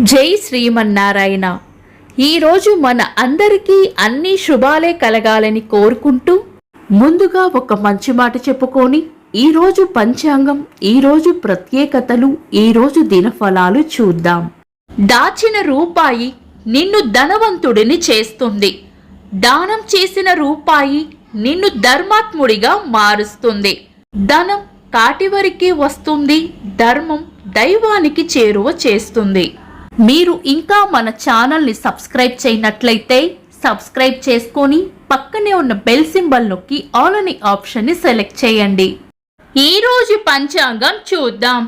జై శ్రీమన్నారాయణ. ఈరోజు మన అందరికీ అన్ని శుభాలే కలగాలని కోరుకుంటూ ముందుగా ఒక మంచి మాట చెప్పుకొని ఈరోజు పంచాంగం, ఈరోజు ప్రత్యేకతలు, ఈరోజు దినఫలాలు చూద్దాం. దాచిన రూపాయి నిన్ను ధనవంతుడిని చేస్తుంది. దానం చేసిన రూపాయి నిన్ను ధర్మాత్ముడిగా మారుస్తుంది. ధనం కాటివరికి వస్తుంది, ధర్మం దైవానికి చేరువ చేస్తుంది. మీరు ఇంకా మన ఛానల్ని సబ్స్క్రైబ్ చేయనట్లయితే సబ్స్క్రైబ్ చేసుకొని పక్కనే ఉన్న బెల్ సింబల్ నొక్కి ఆల్ అనే ఆప్షన్ని సెలెక్ట్ చేయండి. ఈరోజు పంచాంగం చూద్దాం.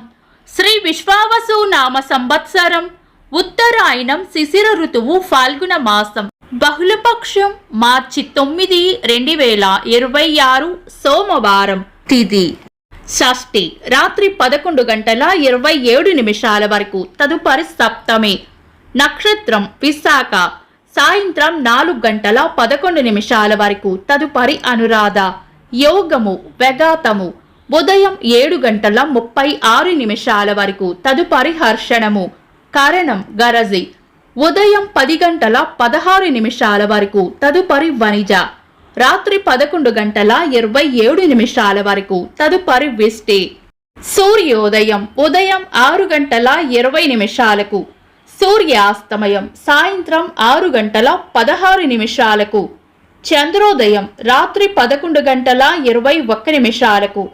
శ్రీ విశ్వావసు నామ సంవత్సరం, ఉత్తరాయణం, శిశిర ఋతువు, ఫాల్గుణ మాసం, బహుళపక్షం, మార్చి 9, 2026, సోమవారం. తిథి షష్ఠి, రాత్రి 11:27 వరకు. తదుపరి సప్తమి. నక్షత్రం విశాఖ, సాయంత్రం 4:11 వరకు. తదుపరి అనురాధ. యోగము వెగాతము, ఉదయం 7:36 వరకు. తదుపరి హర్షణము. కరణం గరజి, ఉదయం 10:16 వరకు. తదుపరి వనిజ, రాత్రి 11:27 వరకు. తదుపరి విష్టి. సూర్యోదయం ఉదయం 6:20. సూర్యాస్తమయం సాయంత్రం 6:16. చంద్రోదయం రాత్రి 11:21.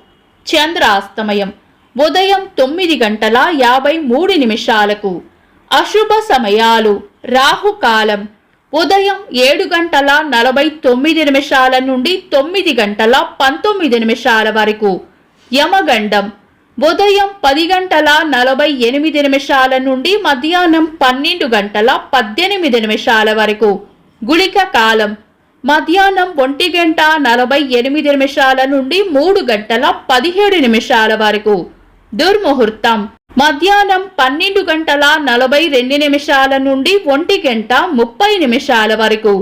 చంద్రాస్తమయం ఉదయం 9:53. అశుభ సమయాలు. రాహుకాలం ఉదయం 7:49 నుండి 9:19 వరకు. యమగండం ఉదయం 10:48 నుండి మధ్యాహ్నం 12:18 వరకు. గుళిక కాలం మధ్యాహ్నం 1:48 నుండి 3:17 వరకు. దుర్ముహూర్తం మధ్యాహ్నం 12:42 నుండి 1:30 వరకు.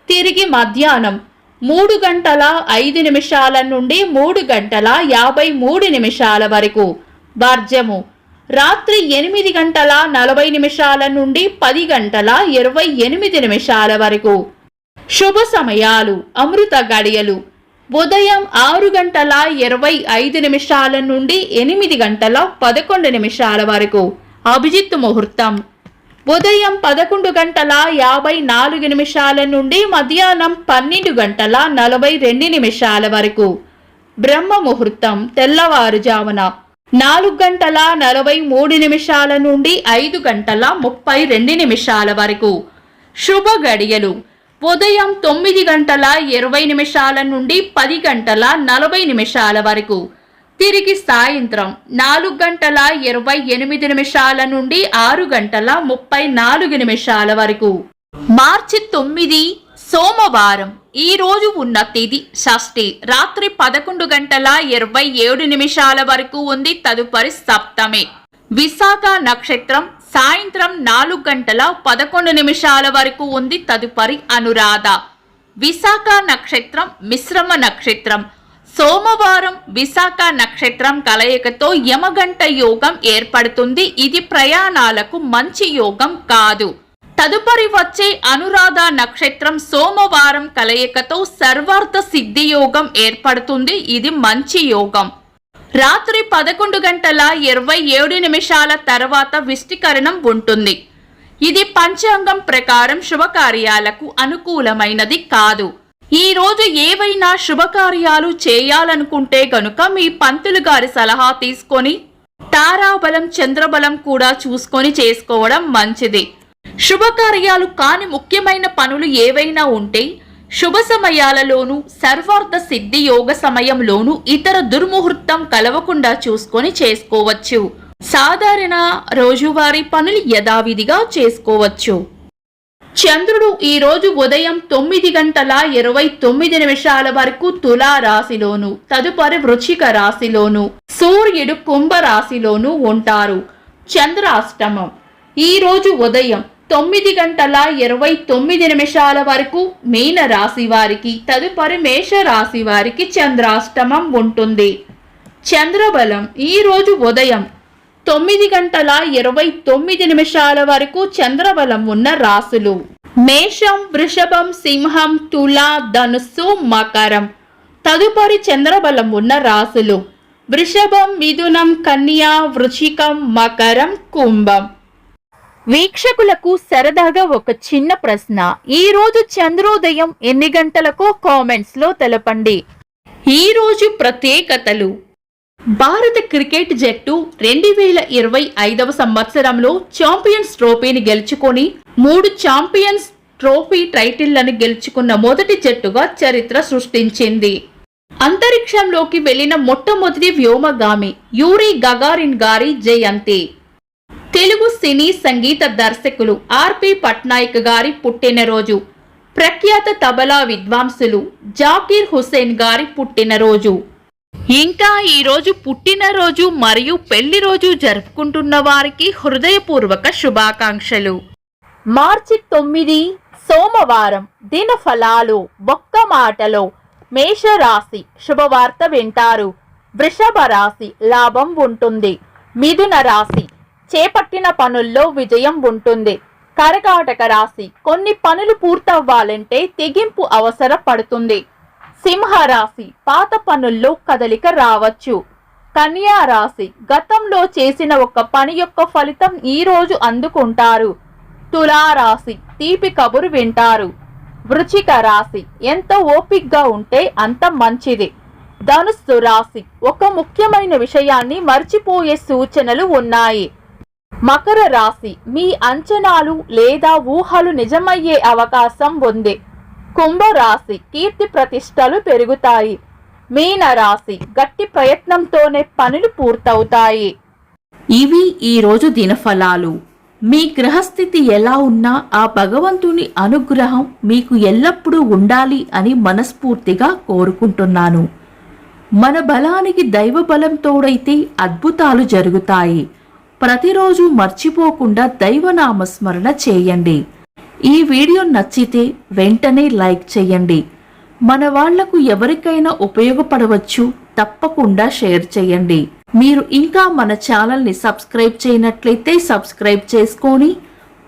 తిరిగి మధ్యాహ్నం 3:05 నుండి 3:53 వరకు. వర్జము రాత్రి 8:40 నుండి 10:28 వరకు. శుభ సమయాలు. అమృత గడియలు ఉదయం 6:25 నుండి 8:11 వరకు. అభిజిత్ ముహూర్తం ఉదయం 11:54 నుండి మధ్యాహ్నం 12:42 వరకు. బ్రహ్మ ముహూర్తం తెల్లవారుజామున 4:43 నుండి 5:32 వరకు. శుభ గడియలు ఉదయం 9:20 నుండి 10:40 వరకు. తిరిగి సాయంత్రం 4:28 నుండి 6:34 వరకు. మార్చి 9 సోమవారం. ఈ రోజు ఉన్న తిథి షష్ఠి, రాత్రి 11:27 వరకు ఉంది. తదుపరి సప్తమి. విశాఖ నక్షత్రం సాయంత్రం 4:11 వరకు ఉంది. తదుపరి అనురాధ. విశాఖ నక్షత్రం మిశ్రమ నక్షత్రం. సోమవారం విశాఖ నక్షత్రం కలయికతో యమగంట యోగం ఏర్పడుతుంది. ఇది ప్రయాణాలకు మంచి యోగం కాదు. తదుపరి వచ్చే అనురాధ నక్షత్రం సోమవారం కలయికతో సర్వార్థ సిద్ధి యోగం ఏర్పడుతుంది. ఇది మంచి యోగం. రాత్రి 11:27 తర్వాత విష్టికరణం ఉంటుంది. ఇది పంచాంగం ప్రకారం శుభకార్యాలకు అనుకూలమైనది కాదు. ఈ రోజు ఏవైనా శుభకార్యాలు చేయాలనుకుంటే గనుక మీ పంతులు గారి సలహా తీసుకొని తారాబలం, చంద్రబలం కూడా చూసుకొని చేసుకోవడం మంచిది. శుభకార్యాలు కాని ముఖ్యమైన పనులు ఏవైనా ఉంటే శుభ సమయాలలోనూ సర్వార్థ సిద్ధి యోగ సమయంలోనూ ఇతర దుర్ముహూర్తం కలవకుండా చూసుకొని చేసుకోవచ్చు. సాధారణ రోజువారీ పనులు యథావిధిగా చేసుకోవచ్చు. చంద్రుడు ఈ రోజు ఉదయం 9:29 వరకు తులా రాశిలోను, తదుపరి వృశ్చిక రాశిలోను, సూర్యుడు కుంభ రాశిలోను ఉంటారు. చంద్రాష్టమం ఈ రోజు ఉదయం 9:29 వరకు మీన రాశి వారికి, తదుపరి మేష రాశి వారికి చంద్రాష్టమం ఉంటుంది. చంద్రబలం ఈ రోజు ఉదయం 9:29 వరకు చంద్రబలం ఉన్న రాశులు: మేషం, వృషభం, సింహం, తుల, ధనుస్సు, మకరం. తదుపరి చంద్రబలం ఉన్న రాశులు: వృషభం, మిథునం, కన్య, వృశ్చికం, మకరం, కుంభం. వీక్షకులకు సరదాగా ఒక చిన్న ప్రశ్న. ఈ రోజు చంద్రోదయం ఎన్ని గంటలకో కామెంట్స్ లో తెలపండి. ఈ రోజు ప్రత్యేకతలు: భారత క్రికెట్ జట్టు 2025వ సంవత్సరంలో ఛాంపియన్స్ ట్రోఫీని గెలుచుకొని 3 ఛాంపియన్స్ ట్రోఫీ టైటిళ్లను గెలుచుకున్న మొదటి జట్టుగా చరిత్ర సృష్టించింది. అంతరిక్షంలోకి వెళ్లిన మొట్టమొదటి వ్యోమగామి యూరీ గగారిన్ గారి జయంతి. తెలుగు సినీ సంగీత దర్శకులు ఆర్పి పట్నాయక్ గారి పుట్టినరోజు. ప్రఖ్యాత తబలా విద్వాంసులు జాకీర్ హుస్సేన్ గారి పుట్టినరోజు. ఇంకా ఈరోజు పుట్టినరోజు మరియు పెళ్లి రోజు జరుపుకుంటున్న వారికి హృదయపూర్వక శుభాకాంక్షలు. మార్చి 9 సోమవారం. దిన ఫలాలు. ఒక్క మాటలో: మేషరాశి శుభవార్త వింటారు. వృషభ రాశి లాభం ఉంటుంది. మిథున రాశి చేపట్టిన పనుల్లో విజయం ఉంటుంది. కర్కాటక రాశి కొన్ని పనులు పూర్తవ్వాలంటే తెగింపు అవసరపడుతుంది. సింహరాశి పాత పనుల్లో కదలిక రావచ్చు. కన్యా రాశి గతంలో చేసిన ఒక పని యొక్క ఫలితం ఈ రోజు అందుకుంటారు. తులారాశి తీపి కబురు వింటారు. వృశ్చిక రాశి ఎంత ఓపికగా ఉంటే అంత మంచిది. ధనుస్సు రాశి ఒక ముఖ్యమైన విషయాన్ని మర్చిపోయే సూచనలు ఉన్నాయి. మకర రాశి మీ అంచనాలు లేదా ఊహలు నిజమయ్యే అవకాశం ఉంది. కుంభరాశి కీర్తి ప్రతిష్టలు పెరుగుతాయి. మీన రాశి గట్టి ప్రయత్నంతోనే పనులు పూర్తవుతాయి. ఇవి ఈరోజు దినఫలాలు. మీ గ్రహస్థితి ఎలా ఉన్నా ఆ భగవంతుని అనుగ్రహం మీకు ఎల్లప్పుడూ ఉండాలి అని మనస్ఫూర్తిగా కోరుకుంటున్నాను. మన బలానికి దైవ బలం తోడైతే అద్భుతాలు జరుగుతాయి. ప్రతిరోజు మర్చిపోకుండా దైవనామస్మరణ చేయండి. ఈ వీడియో నచ్చితే వెంటనే లైక్ చేయండి. మన వాళ్లకు ఎవరికైనా ఉపయోగపడవచ్చు. తప్పకుండా షేర్ చేయండి. మీరు ఇంకా మన ఛానల్ని సబ్స్క్రైబ్ చేయనట్లయితే సబ్స్క్రైబ్ చేసుకొని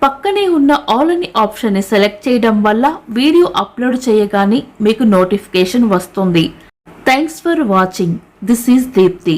పక్కనే ఉన్న ఆల్ అని ఆప్షన్ని సెలెక్ట్ చేయడం వల్ల వీడియో అప్లోడ్ చేయగానే మీకు నోటిఫికేషన్ వస్తుంది. Thanks for watching. This is Deepti.